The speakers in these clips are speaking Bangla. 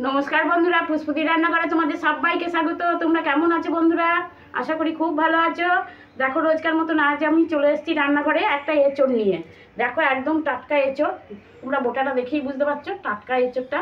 নমস্কার বন্ধুরা, পুষ্পতি রান্নাঘরে তোমাদের সবাইকে স্বাগত। তোমরা কেমন আছো বন্ধুরা? আশা করি খুব ভালো আছো। দেখো, রোজকার মতন আজ আমি চলে এসেছি রান্নাঘরে একটা এঁচড় নিয়ে। দেখো, একদম টাটকা এঁচড়। তোমরা বোটাটা দেখেই বুঝতে পারছো টাটকা এঁচড়টা।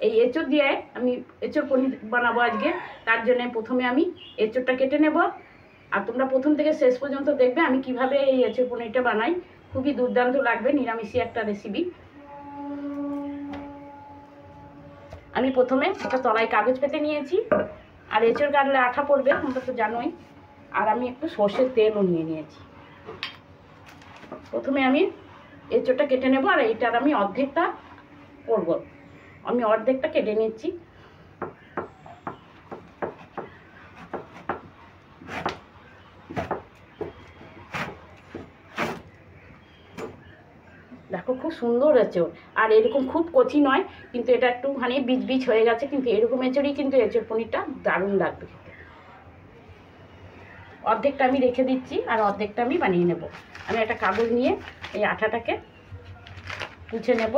এই এঁচড় দিয়ে আমি এঁচড় পনির বানাবো আজকে। তার জন্য প্রথমে আমি এঁচড়টা কেটে নেব। আর তোমরা প্রথম থেকে শেষ পর্যন্ত দেখবে আমি কিভাবে এই এঁচড় পনিরটা বানাই। খুবই দুর্দান্ত লাগবে, নিরামিষি একটা রেসিপি। আমি প্রথমে একটা তলায় কাগজ পেতে নিয়েছি, আর এঁচড় কাটলে আঠা পড়বে, তোমরা তো জানোই। আর আমি একটু সর্ষের তেলও নিয়ে নিয়েছি। প্রথমে আমি এঁচড়টা কেটে নেব, আর এইটার আমি অর্ধেকটা করব। আমি অর্ধেকটা কেটে নিচ্ছি। দেখো, খুব সুন্দর এঁচড়। আর এরকম খুব কচি নয়, কিন্তু এটা একটুখানি বীজ বীজ হয়ে গেছে, কিন্তু এরকম এঁচড়ই কিন্তু এঁচড় পনিরটা দারুণ লাগবে। অর্ধেকটা আমি রেখে দিচ্ছি, আর অর্ধেকটা আমি বানিয়ে নেব। আমি একটা কাগজ নিয়ে এই আঠাটাকে মুছে নেব।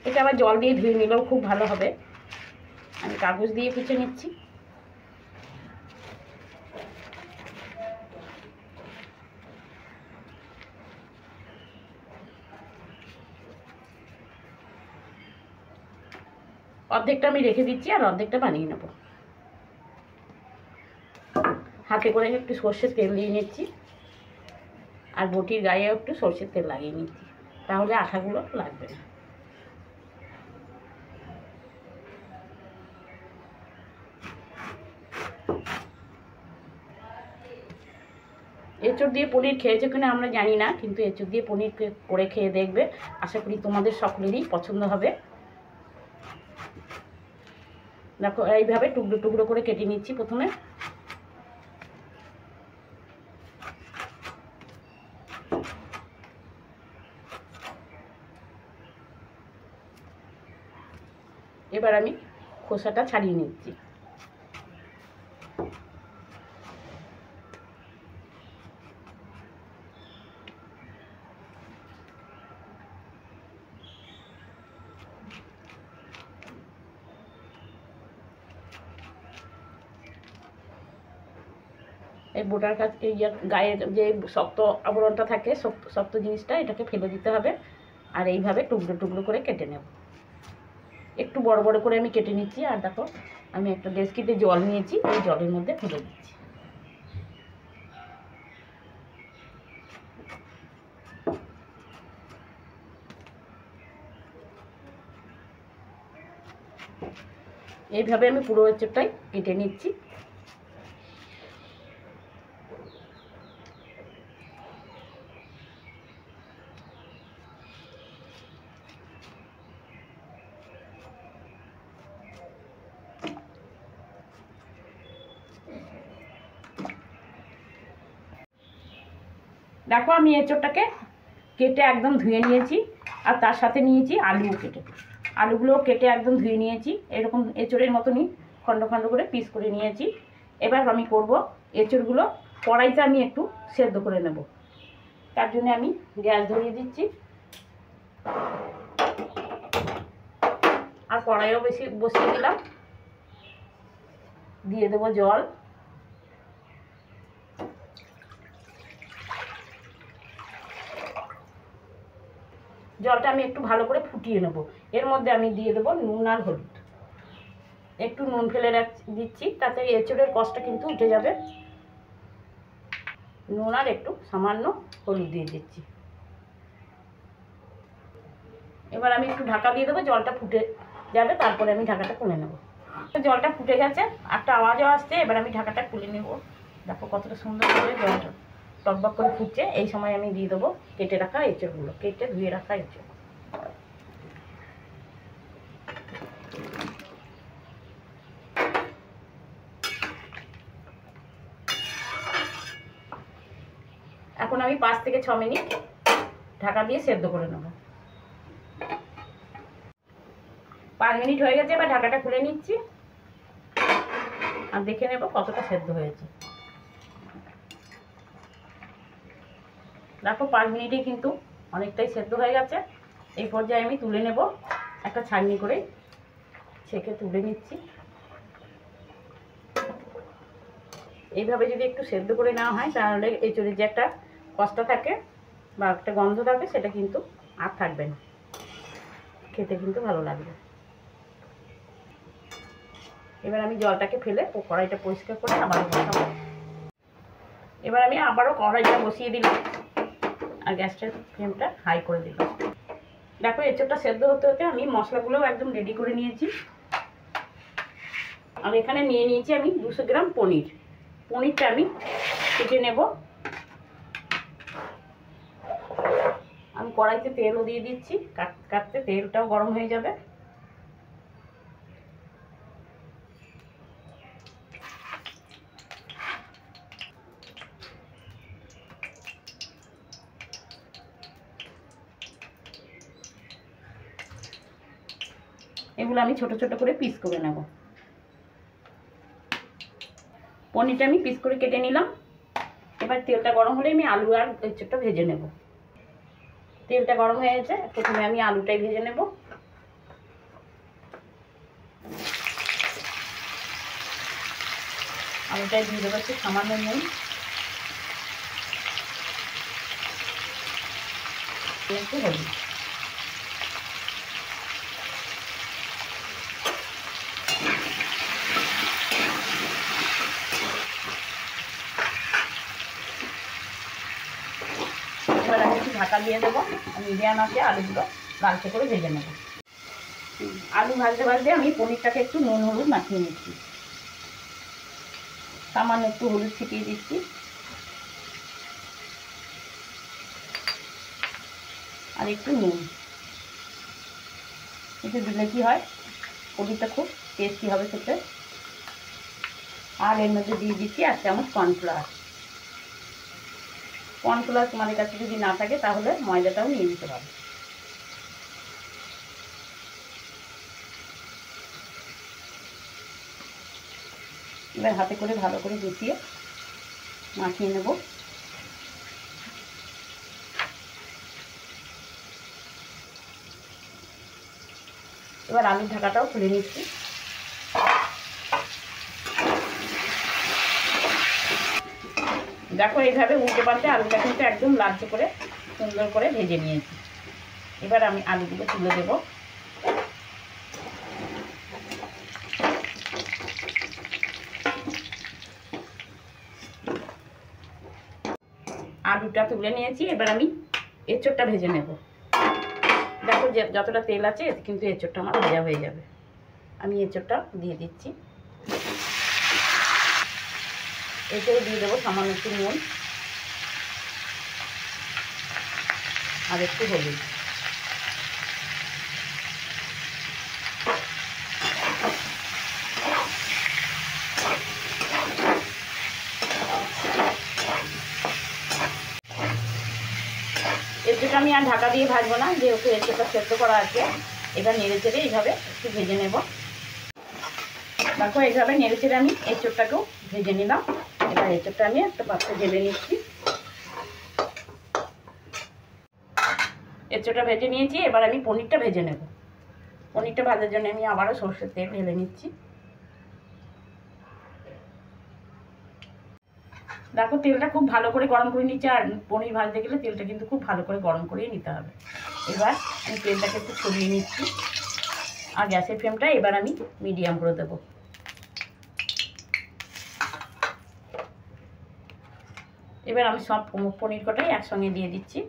এটা আবার জল দিয়ে ধুয়ে নিলেও খুব ভালো হবে। আমি কাগজ দিয়ে মুছে নিচ্ছি। অর্ধেকটা আমি রেখে দিচ্ছি, আর অর্ধেকটা বানিয়ে নেব। হাতে করে একটু সর্ষের তেল দিয়ে নিচ্ছি, আর বটির গায়েও একটু সর্ষের তেল লাগিয়ে নিচ্ছি, তাহলে আঠাগুলো লাগবে না। এঁচড় দিয়ে পনির খেয়েছে কিনা আমরা জানি না, কিন্তু এঁচড় দিয়ে পনির করে খেয়ে দেখবে। আশা করি তোমাদের সকলেরই পছন্দ হবে। দেখো, এইভাবে টুকরো টুকরো করে কেটে নিচ্ছি প্রথমে। এবার আমি খোসাটা ছাড়িয়ে নিচ্ছি। এই বোটার কাছ এই গায়ের যে শক্ত আবরণটা থাকে, শক্ত শক্ত জিনিসটা, এটাকে ফেলে দিতে হবে। আর এইভাবে টুকরো টুকরো করে কেটে নেব। একটু বড় বড় করে আমি কেটে নিচ্ছি। আর দেখো, আমি একটা ডেস্কিতে জল নিয়েছি, এই জলের মধ্যে ফেলে দিচ্ছি। এইভাবে আমি পুরো এঁচড়টাই কেটে নিচ্ছি। দেখো, আমি এঁচড়টাকে কেটে একদম ধুয়ে নিয়েছি, আর তার সাথে নিয়েছি আলুও কেটে। আলুগুলোও কেটে একদম ধুয়ে নিয়েছি। এরকম এঁচড়ের মতনই খণ্ড খণ্ড করে পিস করে নিয়েছি। এবার আমি করব এঁচড়গুলো কড়াইতে আমি একটু সেদ্ধ করে নেব। তার জন্য আমি গ্যাস ধরিয়ে দিচ্ছি, আর কড়াইও বসিয়ে দিলাম। দিয়ে দেবো জল। জলটা আমি একটু ভালো করে ফুটিয়ে নেব। এর মধ্যে আমি দিয়ে দেবো নুন আর হলুদ। একটু নুন ফেলে দিচ্ছি, তাতে এঁচড়ের কষটা কিন্তু উঠে যাবে। নুন আর একটু সামান্য হলুদ দিয়ে দিচ্ছি। এবার আমি একটু ঢাকা দিয়ে দেবো, জলটা ফুটে যাবে, তারপরে আমি ঢাকাটা খুলে নেব। জলটা ফুটে গেছে, একটা আওয়াজও আসছে। এবার আমি ঢাকাটা খুলে নেব। দেখো কতটা সুন্দর করে জলটা টকবক করে ফুটছে। এই সময় আমি দিয়ে দেবো কেটে রাখা এঁচড়গুলো, কেটে ধুয়ে রাখা এঁচড়। এখন আমি 5 থেকে 6 মিনিট ঢাকা দিয়ে সেদ্ধ করে নেব। 5 মিনিট হয়ে গেছে, এবার ঢাকাটা খুলে নিচ্ছি, আর দেখে নেব কতটা সেদ্ধ হয়েছে। দেখো, 5 মিনিটেই কিন্তু অনেকটাই সেদ্ধ হয়ে গেছে। এই পর্যায়ে আমি তুলে নেব। একটা ছাঁকনি করে ছেঁকে তুলে নিচ্ছি। এইভাবে যদি একটু সেদ্ধ করে নেওয়া হয় তাহলে এঁচোড়ের যে একটা কষ্ট থাকে বা একটা গন্ধ থাকে সেটা কিন্তু আর থাকবে না, খেতে কিন্তু ভালো লাগবে। এবার আমি জলটাকে ফেলে কড়াইটা পরিষ্কার করে আবারও বসাবো। এবার আমি আবারও কড়াইটা বসিয়ে দিলাম আর গ্যাসটার ফ্লেমটা হাই করে দিলাম। দেখো এঁচোড়টা সেদ্ধ হতে হতে আমি মশলাগুলোও একদম রেডি করে নিয়েছি। আর এখানে নিয়ে নিয়েছি আমি 200 গ্রাম পনির। পনিরটা আমি কেটে নেব। আমি কড়াইতে তেলও দিয়ে দিচ্ছি, কাটতে কাটতে তেলটাও গরম হয়ে যাবে। এগুলো আমি ছোট ছোট করে পিস করে নেব। পনিরটা আমি পিস করে কেটে নিলাম। এবার তেলটা গরম হলে আমি আলু আর এঁচোড়টা ভেজে নেব। তেলটা গরম হয়ে গেছে, প্রথমে আমি আলুটাই ভেজে নেব। আলুটাই দিয়ে দেবো একটু সামান্য নুন, একটু হলুদ। এবার আমি একটু ঢাকা দিয়ে দেবো, মিডিয়াম আছে আলুগুলো লালচে করে ভেজে নেব। আলু ভাজতে ভাজতে আমি পনিরটাকে একটু নুন হলুদ মাখিয়ে নিচ্ছি। সামান্য একটু হলুদ ছিটিয়ে দিচ্ছি। আর একটু নুন। এতে দিলে কি হয়, পনিরটা খুব টেস্টি হবে খেতে। আর এর মধ্যে দিয়ে দিচ্ছি 1 চামচ কর্নফ্লাওয়ার। কর্নফ্লাওয়ার তোমাদের কাছে যদি না থাকে তাহলে ময়দাটাও নিয়ে নিতে পারো। এবার হাতে করে ভালো করে গুছিয়ে মাখিয়ে নেব। এবার আলুর ঢাকাটাও খুলে নিচ্ছি। দেখো এইভাবে উল্টে পাল্টে আলুটা কিন্তু একদম লালচে করে সুন্দর করে ভেজে নিয়েছি। এবার আমি আলুগুলো তুলে দেব। আলুটা তুলে নিয়েছি, এবার আমি এঁচোড়টা ভেজে নেব। দেখো যে যতটা তেল আছে কিন্তু এঁচোড়টা আমার ভাজা হয়ে যাবে। আমি এঁচোড়টা দিয়ে দিচ্ছি। এঁচোড়ে দিয়ে দেবো সামান্য একটু নুন আর একটু হলুদ। এঁচোড়টা আমি আর ঢাকা দিয়ে ভাজবো না, যেহেতু এঁচোড়টা সেদ্ধ করা আছে। এবার নেড়ে চেড়ে এইভাবে একটু ভেজে নেব। দেখো এইভাবে নেড়ে চেড়ে আমি এঁচোড়টাকেও ভেজে নিলাম। এবার এঁচোড়টা আমি একটা পাত্রে ঢেলে নিচ্ছি। এঁচোড়টা ভেজে নিয়েছি, এবার আমি পনিরটা ভেজে নেব। পনিরটা ভাজার জন্য আমি আবারও সরষের তেল ঢেলে নিচ্ছি। দেখো তেলটা খুব ভালো করে গরম করে নিচ্ছে। আর পনির ভাজতে গেলে তেলটা কিন্তু খুব ভালো করে গরম করেই নিতে হবে। এবার আমি তেলটাকে একটু ছড়িয়ে নিচ্ছি। আর গ্যাসের ফ্লেমটা এবার আমি মিডিয়াম করে দেবো। এবার আমি সব পনির কটাই একসঙ্গে দিয়ে দিচ্ছি।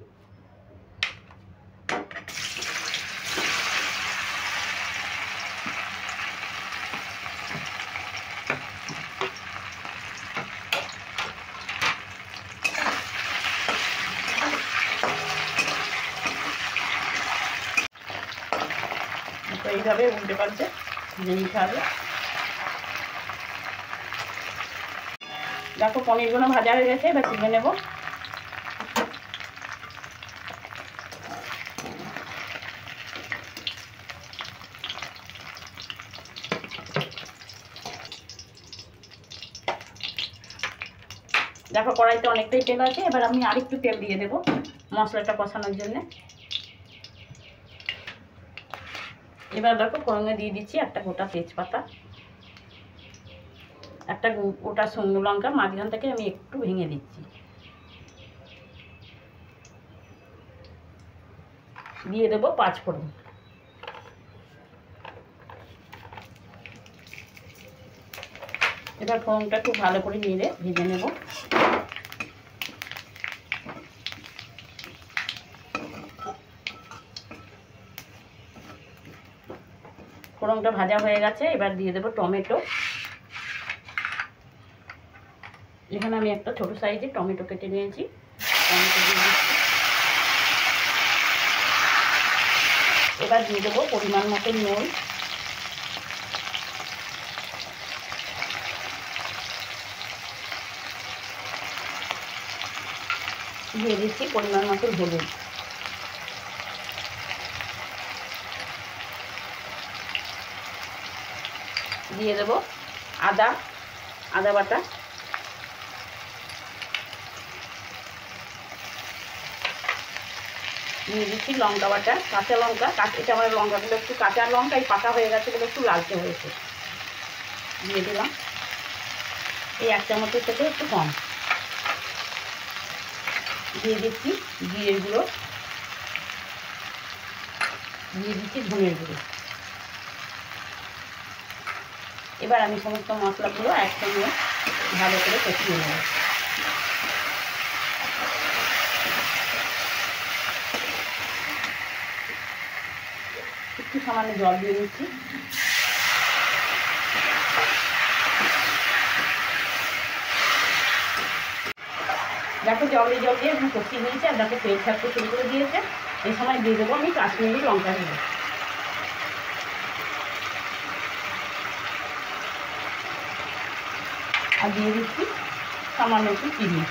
তো এইভাবে উল্টে পাল্টে ভেজে নিতে হবে। দেখো পনিরগুলো ভাজা হয়ে গেছে, এবার তুলে নেব। দেখো কড়াইতে অনেকটাই তেল আছে, এবার আমি আরেকটু তেল দিয়ে দেবো মশলাটা কষানোর জন্য। এবার দেখো ফোড়নে দিয়ে দিচ্ছি একটা গোটা তেজপাতা, একটা গোটা শুকনো লঙ্কা মাঝখান থেকে আমি একটু ভেঙে দিচ্ছি, দিয়ে দেবো 5 ফোড়ন। এবার ফোড়নটা খুব ভালো করে নেড়ে ভেজে নেব। ফোড়নটা ভাজা হয়ে গেছে, এবার দিয়ে দেবো টমেটো। এখানে আমি একটা ছোট সাইজের টমেটো কেটে নিয়েছি, টমেটো দিয়ে দিচ্ছি। এবার দিয়ে দেবো পরিমাণ মতো নুন, দিয়ে দিচ্ছি পরিমাণ মতো হলুদ, দিয়ে দেবো আদা বাটা, দিয়ে দিচ্ছি লঙ্কা বাটা, কাঁচা লঙ্কা, এটা আমার লঙ্কাগুলো একটু কাঁচা লঙ্কা এই পাকা হয়ে গেছে বলে একটু লালচে হয়েছে, দিয়ে দিলাম। এই 1 চামচের থেকে একটু কম। দিয়ে দিচ্ছি জিরের গুঁড়ো, দিয়ে দিচ্ছি ধনের গুঁড়ো। এবার আমি সমস্ত মশলাগুলো একসঙ্গে ভালো করে কষিয়ে নেব। একটু সামান্য জল দিয়ে দিচ্ছি। দেখো জল দিয়ে আমি কষিয়ে নিয়েছি, আর দেখো তেল ছাড়তে শুরু করে দিয়েছে। এই সময় দিয়ে দেবো আমি কাশ্মীরি লঙ্কা গুঁড়ো, আর দিয়ে দিচ্ছি সামান্য একটু চিনি।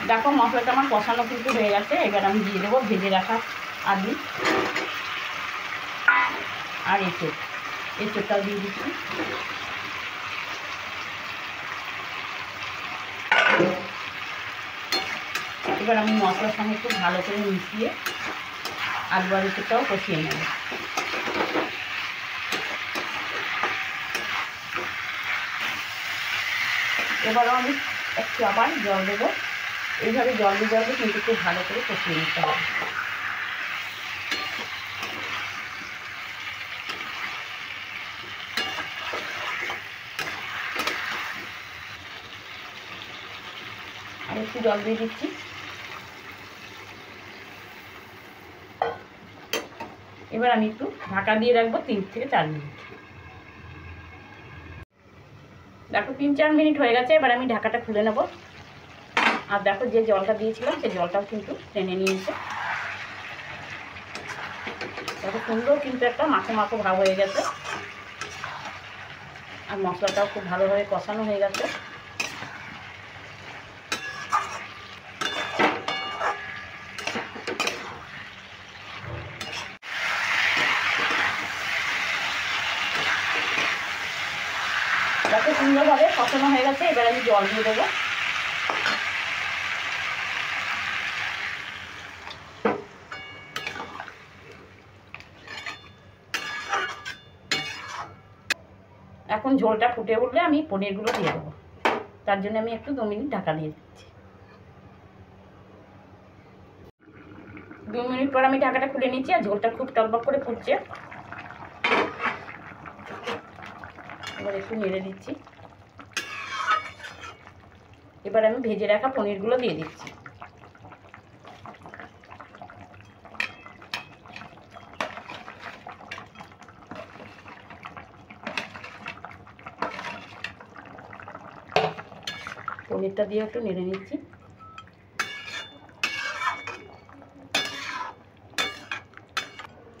দেখো মশলাটা আমার কষানো কিন্তু হয়ে গেছে। এবার আমি দিয়ে দেবো ভেজে রাখা আলু আর এঁচোড়টাও দিয়ে দিচ্ছি। এবার আমি মশলার সঙ্গে একটু ভালো করে মিশিয়ে আলু আর এঁচোড়টাও কষিয়ে নেব। এবারও আমি একটু আবার জল দেবো। এইভাবে জল দিয়ে কিন্তু খুব ভালো করে কষিয়ে নিতে হবে। আর একটু জল দিয়ে দিচ্ছি। এবার আমি একটু ঢাকা দিয়ে রাখবো 3 থেকে 4 মিনিট। দেখো 3-4 মিনিট হয়ে গেছে। এবার আমি ঢাকাটা খুলে নেব। আর দেখো যে জলটা দিয়েছিলাম সেই জলটাও কিন্তু টেনে নিয়েছে। দেখো সুন্দর কিন্তু একটা মাখো মাখো ভাব হয়ে গেছে, আর মশলাটাও খুব ভালোভাবে কষানো হয়ে গেছে। দেখো সুন্দরভাবে কষানো হয়ে গেছে। এবার আমি জল দিয়ে দেবো। এখন ঝোলটা ফুটে উঠলে আমি পনিরগুলো দিয়ে দেবো। তার জন্য আমি একটু 2 মিনিট ঢাকা দিয়ে দিচ্ছি। 2 মিনিট পর আমি ঢাকাটা খুলে নিচ্ছি, আর ঝোলটা খুব টকবক করে ফুটছে। এবার একটু নেড়ে দিচ্ছি। এবার আমি ভেজে রাখা পনিরগুলো দিয়ে দিচ্ছি। পনিরটা দিয়ে একটু নেড়ে নিচ্ছি।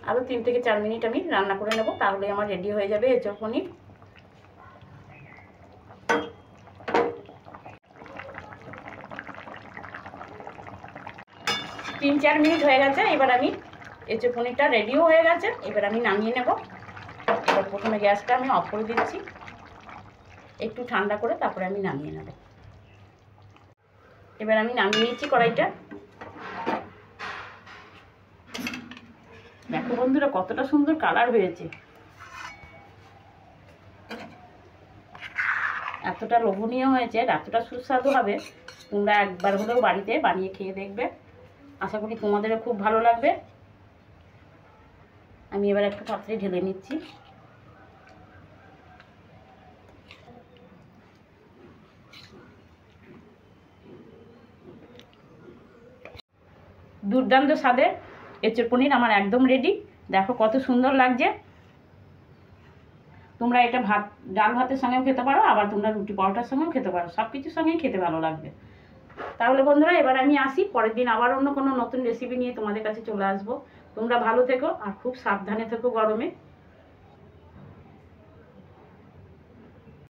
আরও 3 থেকে 4 মিনিট আমি রান্না করে নেব, তাহলে আমার রেডি হয়ে যাবে এঁচোড় পনির। তিন 4 মিনিট হয়ে গেছে। এবার আমি এঁচোড় পনিরটা রেডিও হয়ে গেছে। এবার আমি নামিয়ে নেব। এবার প্রথমে গ্যাসটা আমি অফ করে দিচ্ছি, একটু ঠান্ডা করে তারপরে আমি নামিয়ে নেব। এবার আমি নামিয়ে নিচ্ছি কড়াইটা। দেখো বন্ধুরা কতটা সুন্দর কালার হয়েছে, এতটা লোভনীয় হয়েছে, এতটা সুস্বাদু হবে। তোমরা একবার হলেও বাড়িতে বানিয়ে খেয়ে দেখবে, আশা করি তোমাদেরও খুব ভালো লাগবে। আমি এবার একটা পাত্রে ঢেলে নিচ্ছি। দুর্দান্ত স্বাদের এঁচোড় পনির আমার একদম রেডি। দেখো কত সুন্দর লাগছে। তোমরা এটা ভাত, ডাল ভাতের সঙ্গেও খেতে পারো, আবার তোমরা রুটি পরোটার সঙ্গেও খেতে পারো, সব কিছুর সঙ্গেই খেতে ভালো লাগবে। তাহলে বন্ধুরা এবার আমি আসি, পরের দিন আবার অন্য কোনো নতুন রেসিপি নিয়ে তোমাদের কাছে চলে আসবো। তোমরা ভালো থেকো আর খুব সাবধানে থেকো গরমে।